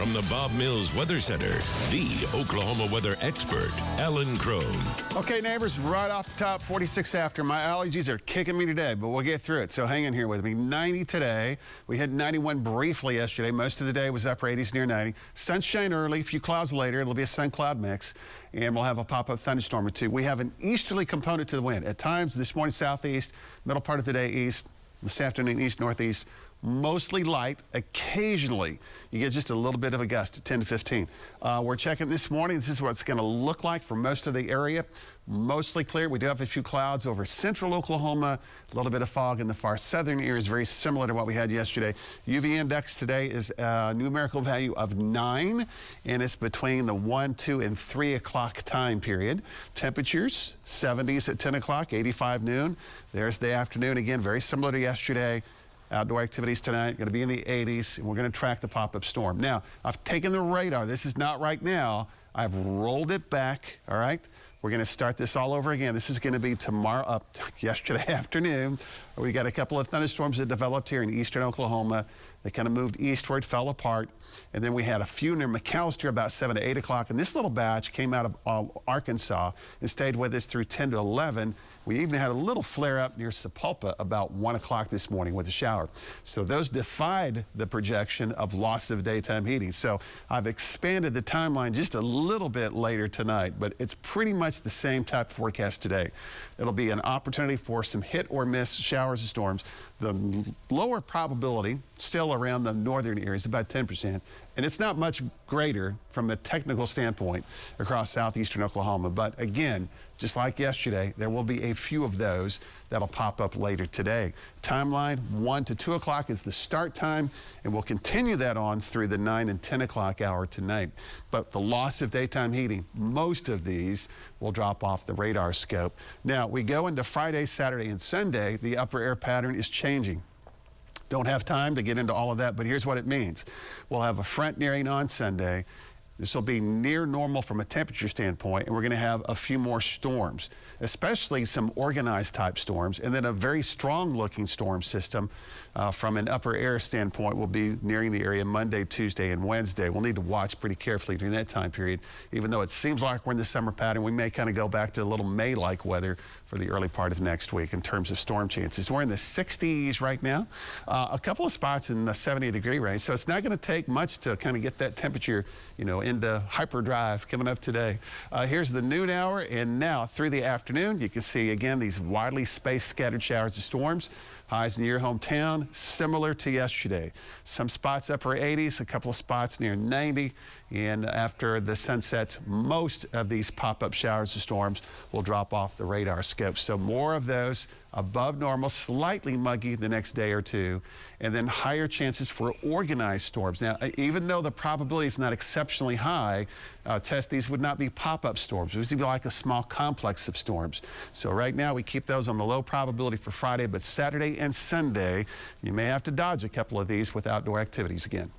From the Bob Mills Weather Center, the Oklahoma weather expert, Alan Crone. Okay, neighbors, right off the top, 46 after. My allergies are kicking me today, but we'll get through it. So hang in here with me. 90 today. We hit 91 briefly yesterday. Most of the day was upper 80s near 90. Sunshine early, a few clouds later. It'll be a sun-cloud mix, and we'll have a pop-up thunderstorm or two. We have an easterly component to the wind. At times, this morning, southeast, middle part of the day, east, this afternoon, east-northeast. Mostly light. Occasionally, you get just a little bit of a gust at 10 to 15. We're checking this morning. This is what it's going to look like for most of the area. Mostly clear. We do have a few clouds over central Oklahoma. A little bit of fog in the far southern areas, very similar to what we had yesterday. UV index today is a numerical value of 9, and it's between the 1, 2, and 3 o'clock time period. Temperatures, 70s at 10 o'clock, 85 noon. There's the afternoon again, very similar to yesterday. Outdoor activities tonight, going to be in the 80s, and we're going to track the pop-up storm. Now, I've taken the radar. This is not right now. I've rolled it back, all right? We're going to start this all over again. This is going to be tomorrow, yesterday afternoon. We got a couple of thunderstorms that developed here in eastern Oklahoma. They kind of moved eastward, fell apart. And then we had a few near McAllister about 7 to 8 o'clock. And this little batch came out of Arkansas and stayed with us through 10 to 11. We even had a little flare up near Sapulpa about 1 o'clock this morning with a shower. So those defied the projection of loss of daytime heating. So I've expanded the timeline just a little bit later tonight, but it's pretty much the same type of forecast today. It'll be an opportunity for some hit or miss showers and storms. The lower probability still around the northern areas, about 10%. And it's not much greater from a technical standpoint across southeastern Oklahoma. But again, just like yesterday, there will be a few of those that'll pop up later today. Timeline, 1 to 2 o'clock is the start time, and we'll continue that on through the 9 and 10 o'clock hour tonight. But the loss of daytime heating, most of these will drop off the radar scope. Now, we go into Friday, Saturday, and Sunday. The upper air pattern is changing. Don't have time to get into all of that, but here's what it means. We'll have a front nearing on Sunday. This will be near normal from a temperature standpoint, and we're going to have a few more storms, especially some organized type storms, and then a very strong looking storm system from an upper air standpoint will be nearing the area Monday, Tuesday, and Wednesday. We'll need to watch pretty carefully during that time period. Even though it seems like we're in the summer pattern, we may kind of go back to a little May-like weather for the early part of next week in terms of storm chances. We're in the 60s right now, a couple of spots in the 70-degree range, so it's not going to take much to kind of get that temperature, you know, into hyperdrive coming up today. Here's the noon hour, and now through the afternoon, you can see again these widely spaced scattered showers of storms. Highs near your hometown, similar to yesterday. Some spots upper 80s, a couple of spots near 90, and after the sun sets, most of these pop-up showers of storms will drop off the radar scope. So more of those above normal, slightly muggy the next day or two, and then higher chances for organized storms. Now, even though the probability is not exceptionally high, these would not be pop-up storms. It would be like a small complex of storms. So right now we keep those on the low probability for Friday, but Saturday and Sunday, you may have to dodge a couple of these with outdoor activities again.